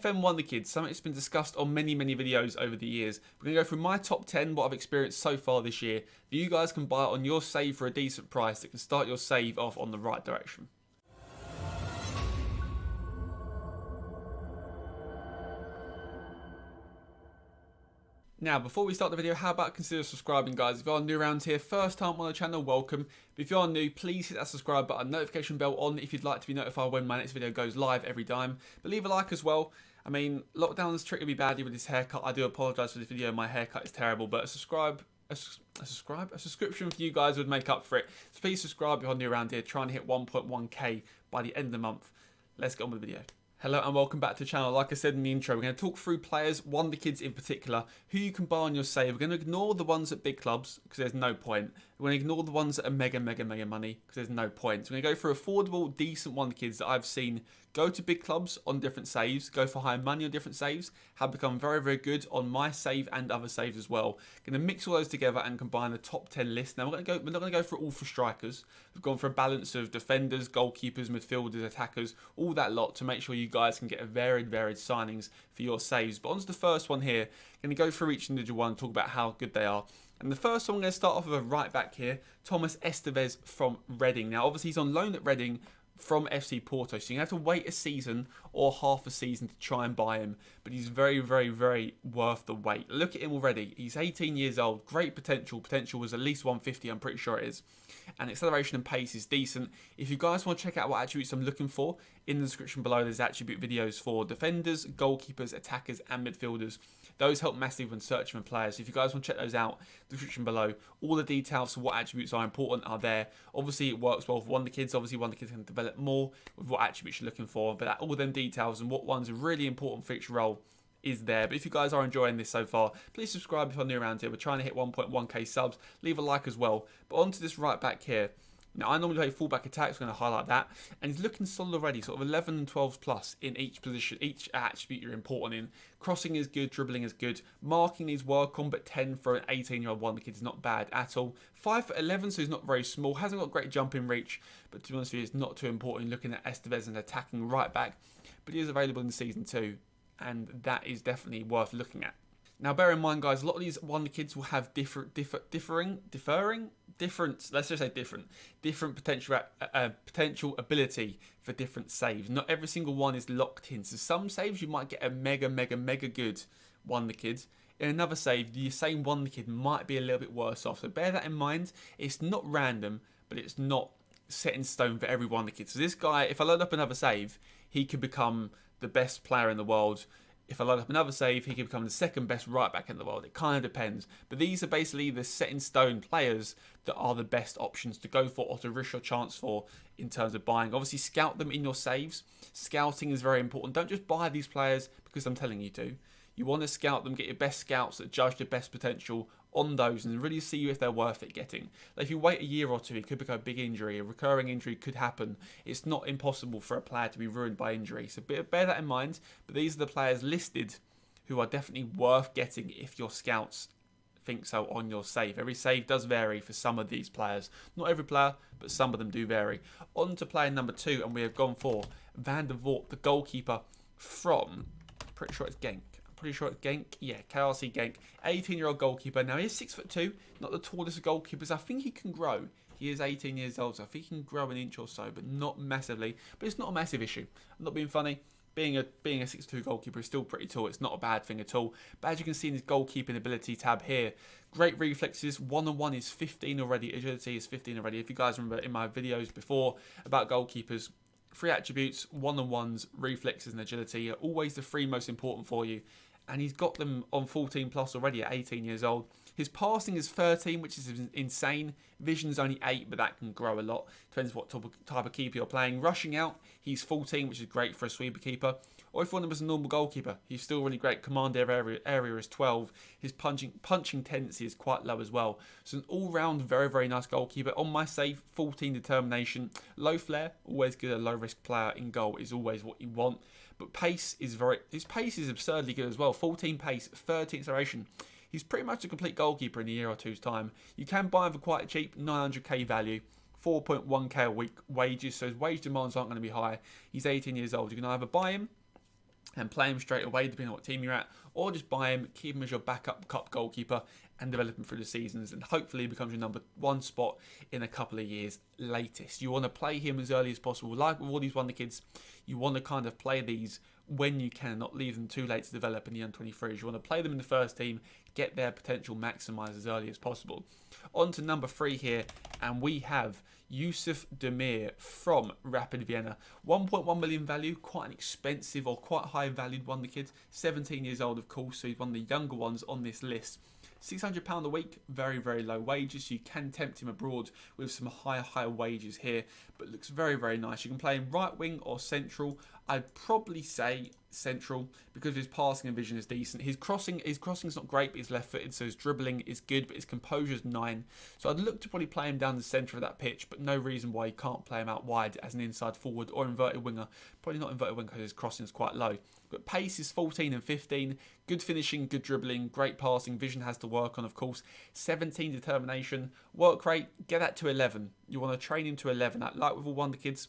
FM WonderKids, something that's been discussed on many videos over the years. We're going to go through my top 10, what I've experienced so far this year, that you guys can buy on your save for a decent price that can start your save off on the right direction. Now, before we start the video, how about consider subscribing, guys? If you are new around here, first time on the channel, welcome. But if you are new, please hit that subscribe button, notification bell on if you'd like to be notified when my next video goes live every time. But leave a like as well. I mean, lockdown's triggered me badly with this haircut. I do apologise for this video. My haircut is terrible, but a subscription for you guys would make up for it. So please subscribe if you're new around here, trying to hit 1.1k by the end of the month. Let's get on with the video. Hello and welcome back to the channel. Like I said in the intro, we're going to talk through players, WonderKids in particular, who you can buy on your save. We're going to ignore the ones at big clubs because there's no point. We're going to ignore the ones that are mega money because there's no point. So we're going to go for affordable, decent WonderKids that I've seen go to big clubs on different saves, go for higher money on different saves, have become very good on my save and other saves as well. Going to mix all those together and combine a top 10 list. Now we're not going to go for all for strikers. We've gone for a balance of defenders, goalkeepers, midfielders, attackers, all that lot to make sure you guys can get a varied signings for your saves. But onto the first one here. Going to go through each individual one and talk about how good they are. And the first one, I'm going to start off with a right back here, Thomas Estevez from Reading. Now obviously he's on loan at Reading from FC Porto, so you have to wait a season or half a season to try and buy him, but he's very worth the wait. Look at him already. He's 18 years old, great potential was at least 150, I'm pretty sure it is, and acceleration and pace is decent. If you guys want to check out what attributes I'm looking for, in the description below there's attribute videos for defenders, goalkeepers, attackers and midfielders. Those help massively when searching for players. So if you guys want to check those out, the description below, all the details for what attributes are important are there. Obviously it works well for WonderKids. Obviously WonderKids can develop more with what attributes you're looking for, but all them details and what ones are really important for each role is there. But if you guys are enjoying this so far, please subscribe if you're new around here. We're trying to hit 1.1k subs. Leave a like as well. But onto this right back here. Now, I normally play fullback attacks, we're going to highlight that. And he's looking solid already, sort of 11 and 12 plus in each position, each attribute you're important in. Crossing is good, dribbling is good. Marking needs work on, but 10 for an 18-year-old WonderKid is not bad at all. 5'11", so he's not very small. Hasn't got great jumping reach, but to be honest with you, it's not too important looking at Estevez and attacking right back. But he is available in Season 2, and that is definitely worth looking at. Now, bear in mind, guys, a lot of these WonderKids will have different potential ability for different saves. Not every single one is locked in. So some saves you might get a mega good WonderKid. In another save, the same WonderKid might be a little bit worse off. So bear that in mind. It's not random, but it's not set in stone for every WonderKid. So this guy, if I load up another save, he could become the best player in the world. If I load up another save, he can become the second best right back in the world. It kind of depends. But these are basically the set in stone players that are the best options to go for or to risk your chance for in terms of buying. Obviously, scout them in your saves. Scouting is very important. Don't just buy these players because I'm telling you to. You want to scout them, get your best scouts that judge the best potential on those and really see if they're worth it getting. Like if you wait a year or two, it could become a big injury. A recurring injury could happen. It's not impossible for a player to be ruined by injury. So bear that in mind. But these are the players listed who are definitely worth getting if your scouts think so on your save. Every save does vary for some of these players. Not every player, but some of them do vary. On to player number 2, and we have gone for Van der Voort, the goalkeeper from, pretty sure it's Genk. Yeah, KRC Genk. 18-year-old goalkeeper. Now, he's 6'2", not the tallest of goalkeepers. I think he can grow. He is 18 years old, so I think he can grow an inch or so, but not massively. But it's not a massive issue. I'm not being funny. Being a 6'2" goalkeeper is still pretty tall. It's not a bad thing at all. But as you can see in his goalkeeping ability tab here, great reflexes. 1-on-1 is 15 already. Agility is 15 already. If you guys remember in my videos before about goalkeepers, 3 attributes, 1-on-1s, reflexes and agility are always the 3 most important for you. And he's got them on 14 plus already at 18 years old. His passing is 13, which is insane. Vision is only 8, but that can grow a lot. Depends what type of keeper you're playing. Rushing out, he's 14, which is great for a sweeper keeper. Or if you want him as a normal goalkeeper, he's still really great. Command area is 12. His punching tendency is quite low as well. So an all-round very nice goalkeeper. On my save, 14 determination. Low flair, always good. A low-risk player in goal is always what you want. But pace is his pace is absurdly good as well. 14 pace, 13 acceleration. He's pretty much a complete goalkeeper in a year or two's time. You can buy him for quite cheap, 900k value, 4.1k a week wages, so his wage demands aren't going to be high. He's 18 years old. You can either buy him and play him straight away, depending on what team you're at, or just buy him, keep him as your backup cup goalkeeper, and develop him through the seasons, and hopefully he becomes your number one spot in a couple of years latest. You want to play him as early as possible. Like with all these Wonder Kids, you want to kind of play these when you can, not leave them too late to develop in the under-23s. You want to play them in the first team, get their potential maximised as early as possible. On to number 3 here, and we have Yusuf Demir from Rapid Vienna. 1.1 million value, quite an expensive or quite high valued Wonder Kid. 17 years old, of course, so he's one of the younger ones on this list. £600 a week, very, very low wages. You can tempt him abroad with some higher wages here, but looks very, very nice. You can play him right wing or central. I'd probably say central because his passing and vision is decent. His crossing is not great, but he's left-footed, so his dribbling is good, but his composure is 9. So I'd look to probably play him down the centre of that pitch, but no reason why you can't play him out wide as an inside forward or inverted winger. Probably not inverted winger because his crossing is quite low. But pace is 14 and 15. Good finishing, good dribbling, great passing. Vision has to work on, of course. 17 determination. Work rate, get that to 11. You want to train him to 11. Like with all Wonder Kids,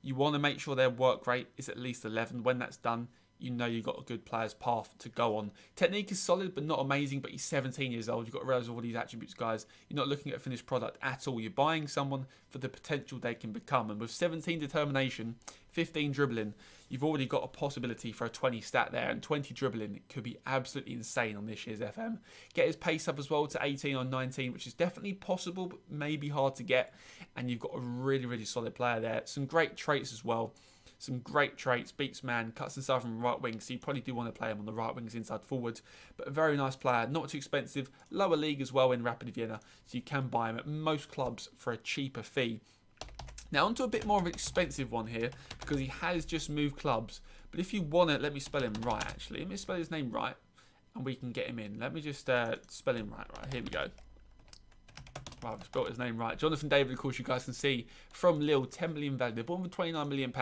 you want to make sure their work rate is at least 11. When that's done, you know you've got a good player's path to go on. Technique is solid, but not amazing, but he's 17 years old. You've got to realise all these attributes, guys. You're not looking at a finished product at all. You're buying someone for the potential they can become. And with 17 determination, 15 dribbling, you've already got a possibility for a 20 stat there, and 20 dribbling could be absolutely insane on this year's FM. Get his pace up as well to 18 or 19, which is definitely possible, but maybe hard to get. And you've got a really, really solid player there. Some great traits as well. Some great traits, beats man, cuts and stuff from right wing, so you probably do want to play him on the right wing as inside forward. But a very nice player, not too expensive, lower league as well in Rapid Vienna, so you can buy him at most clubs for a cheaper fee. Now onto a bit more of an expensive one here, because he has just moved clubs. But if you want it, let me spell him right actually. Let me spell his name right, and we can get him in. Let me just spell him right. Here we go. Well, I've spelled his name right. Jonathan David, of course, you guys can see from Lille, 10 million value. They're born for £29 million.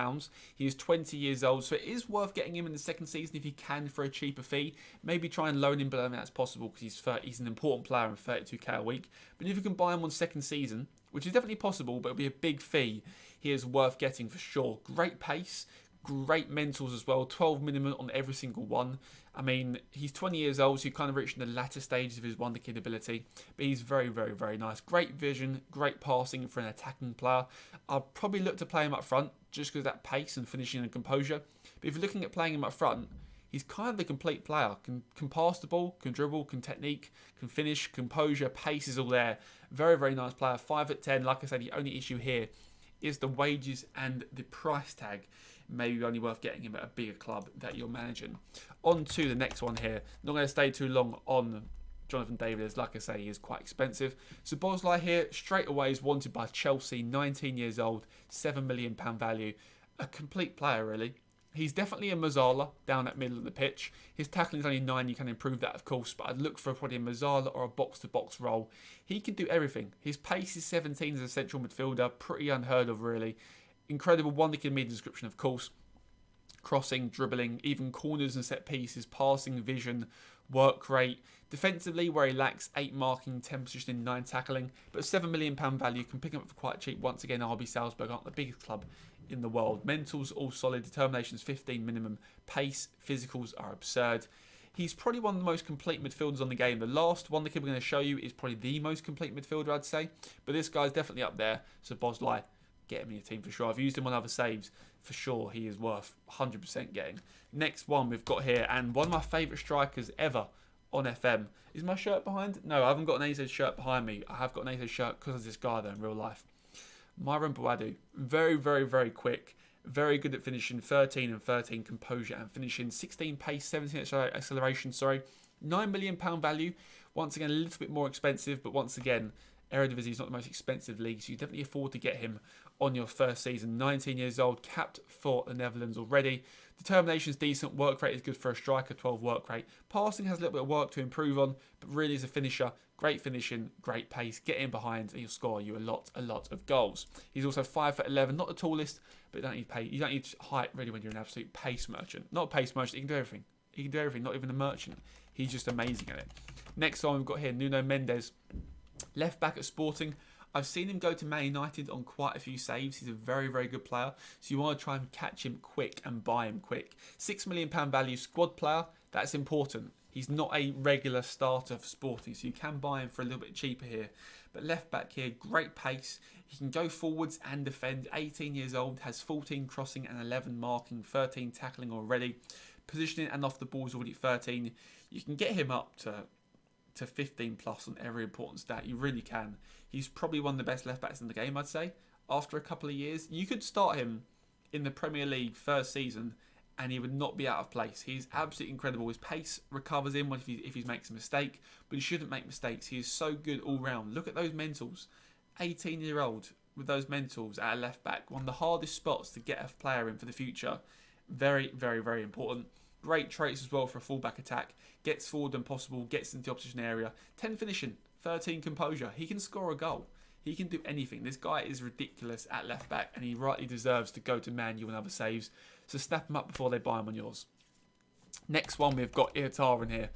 He is 20 years old, so it is worth getting him in the second season if you can for a cheaper fee. Maybe try and loan him below that's possible because he's an important player and 32k a week. But if you can buy him on second season, which is definitely possible, but it'll be a big fee, he is worth getting for sure. Great pace, great mentals as well, 12 minimum on every single one. I mean, he's 20 years old, so he's kind of reaching the latter stages of his Wonder Kid ability, but he's very, very, very nice. Great vision, great passing for an attacking player. I'll probably look to play him up front, just because of that pace and finishing and composure. But if you're looking at playing him up front, he's kind of the complete player. Can pass the ball, can dribble, can technique, can finish, composure, pace is all there. Very, very nice player, 5'10". Like I said, the only issue here is the wages and the price tag. Maybe only worth getting him at a bigger club that you're managing. On to the next one here. Not going to stay too long on Jonathan David, as like I say, he is quite expensive. So Bosley here, straight away is wanted by Chelsea, 19 years old, £7 million value. A complete player, really. He's definitely a Mazzala down that middle of the pitch. His tackling is only 9, you can improve that, of course, but I'd look for probably a Mazzala or a box-to-box role. He can do everything. His pace is 17 as a central midfielder, pretty unheard of, really. Incredible Wonder Kid media description, of course. Crossing, dribbling, even corners and set pieces, passing, vision, work rate. Defensively, where he lacks 8 marking, 10 positioning, 9 tackling, but £7 million value, can pick him up for quite cheap. Once again, RB Salzburg aren't the biggest club in the world. Mentals all solid, determination's 15 minimum, pace, physicals are absurd. He's probably one of the most complete midfielders on the game. The last Wonder Kid we're going to show you is probably the most complete midfielder, I'd say, but this guy's definitely up there. So Bosley, get him in your team for sure. I've used him on other saves for sure. He is worth 100% getting. Next one we've got here, and one of my favourite strikers ever on FM. Is my shirt behind? No, I haven't got an AZ shirt behind me. I have got an AZ shirt because of this guy though in real life. Myron Bouadou. Very, very, very quick. Very good at finishing. 13 and 13 composure and finishing. 16 pace, 17 acceleration, sorry. £9 million value. Once again, a little bit more expensive, but once again, Eredivisie is not the most expensive league, so you definitely afford to get him on your first season. 19 years old, capped for the Netherlands already. Determination's decent, work rate is good for a striker, 12 work rate. Passing has a little bit of work to improve on, but really is a finisher. Great finishing, great pace, get in behind and he'll score you a lot of goals. He's also 5'11", not the tallest, but you don't need height really when you're an absolute pace merchant. Not a pace merchant, he can do everything. He can do everything, not even a merchant. He's just amazing at it. Next one we've got here, Nuno Mendes. Left back at Sporting. I've seen him go to Man United on quite a few saves. He's a very, very good player. So you want to try and catch him quick and buy him quick. £6 million value squad player, that's important. He's not a regular starter for Sporting, so you can buy him for a little bit cheaper here. But left back here, great pace. He can go forwards and defend. 18 years old, has 14 crossing and 11 marking, 13 tackling already. Positioning and off the ball is already 13. You can get him up to 15 plus on every important stat. You really can. He's probably one of the best left backs in the game, I'd say. After a couple of years, you could start him in the Premier League first season and he would not be out of place. He's absolutely incredible. His pace recovers him if he makes a mistake, but he shouldn't make mistakes. He is so good all round. Look at those mentals. 18-year-old with those mentals at a left back. One of the hardest spots to get a player in for the future. Very, very, very important. Great traits as well for a fullback attack. Gets forward when possible, gets into the opposition area. 10 finishing, 13 composure. He can score a goal. He can do anything. This guy is ridiculous at left back and he rightly deserves to go to Man U and other saves. So snap him up before they buy him on yours. Next one, we've got Iataren here.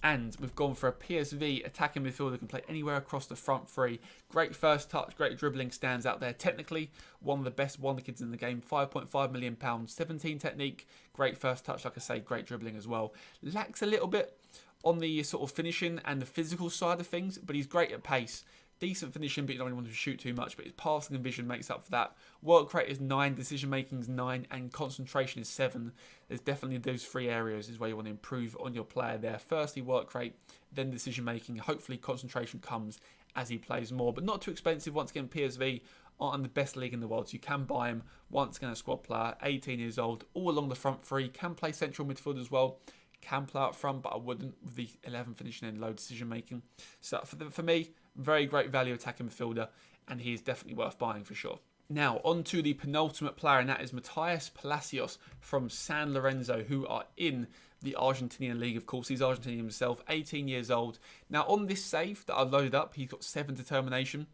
And we've gone for a PSV attacking midfielder who can play anywhere across the front three. Great first touch, great dribbling, stands out there. Technically, one of the best wonder kids in the game. £5.5 million, 17 technique, great first touch, like I say, great dribbling as well. Lacks a little bit on the sort of finishing and the physical side of things, but he's great at pace. Decent finishing, but you don't really want to shoot too much. But his passing and vision makes up for that. Work rate is 9, decision making is 9, and concentration is 7. There's definitely those 3 areas is where you want to improve on your player there. Firstly, work rate, then decision making. Hopefully, concentration comes as he plays more, but not too expensive. Once again, PSV aren't in the best league in the world, so you can buy him. Once again, a squad player, 18 years old, all along the front three. Can play central midfield as well. Can play up front, but I wouldn't with the 11 finishing and low decision making. So for me, very great value attacking midfielder, and he is definitely worth buying for sure. Now, on to the penultimate player, and that is Matías Palacios from San Lorenzo, who are in the Argentinian league, of course. He's Argentinian himself, 18 years old. Now, on this save that I've loaded up, he's got 7 determination.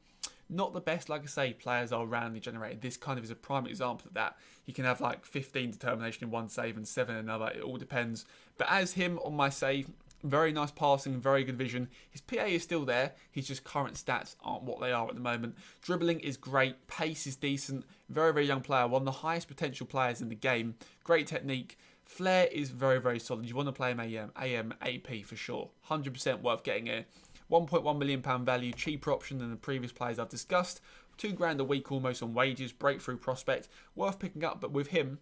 Not the best, like I say, players are randomly generated. This kind of is a prime example of that. He can have like 15 determination in one save and 7 in another. It all depends. But as him on my save, very nice passing, very good vision. His PA is still there. His just current stats aren't what they are at the moment. Dribbling is great. Pace is decent. Very, very young player. One of the highest potential players in the game. Great technique. Flair is very, very solid. You want to play him AM, AP for sure. 100% worth getting here. £1.1 million value. Cheaper option than the previous players I've discussed. £2 a week almost on wages. Breakthrough prospect. Worth picking up, but with him,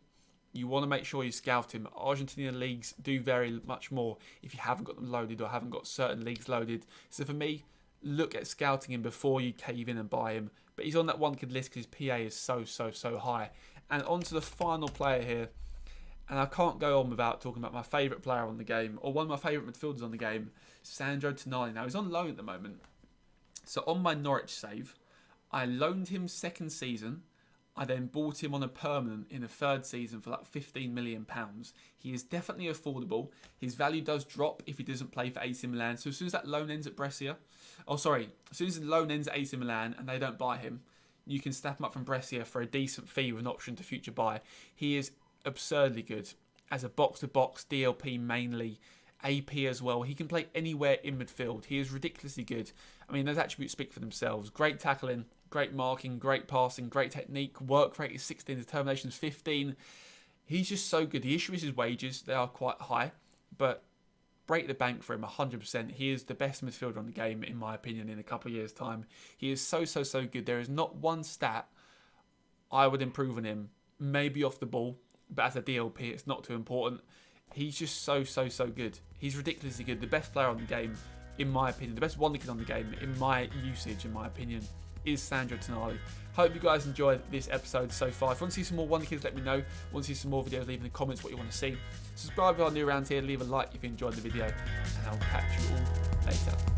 you want to make sure you scout him. Argentinian leagues do vary much more if you haven't got them loaded or haven't got certain leagues loaded. So for me, look at scouting him before you cave in and buy him. But he's on that one kid list because his PA is so high. And on to the final player here. And I can't go on without talking about my favourite player on the game, or one of my favourite midfielders on the game, Sandro Tonali. Now, he's on loan at the moment. So on my Norwich save, I loaned him second season. I then bought him on a permanent in the third season for like £15 million. He is definitely affordable. His value does drop if he doesn't play for AC Milan. So as soon as that loan ends at Brescia, as soon as the loan ends at AC Milan and they don't buy him, you can snap him up from Brescia for a decent fee with an option to future buy. He is absurdly good as a box-to-box DLP mainly. AP as well. He can play anywhere in midfield. He is ridiculously good. I mean, those attributes speak for themselves. Great tackling, great marking, great passing, great technique. Work rate is 16, determination is 15. He's just so good. The issue is his wages. They are quite high, but break the bank for him 100%. He is the best midfielder on the game, in my opinion, in a couple of years' time. He is so good. There is not one stat I would improve on him. Maybe off the ball, but as a DLP, it's not too important. He's just so good. He's ridiculously good. The best player on the game, in my opinion. The best wonder kid on the game, in my usage, in my opinion, is Sandro Tonali. Hope you guys enjoyed this episode so far. If you want to see some more wonder kids, let me know. Want to see some more videos, leave in the comments what you want to see. Subscribe if you're new around here. Leave a like if you enjoyed the video. And I'll catch you all later.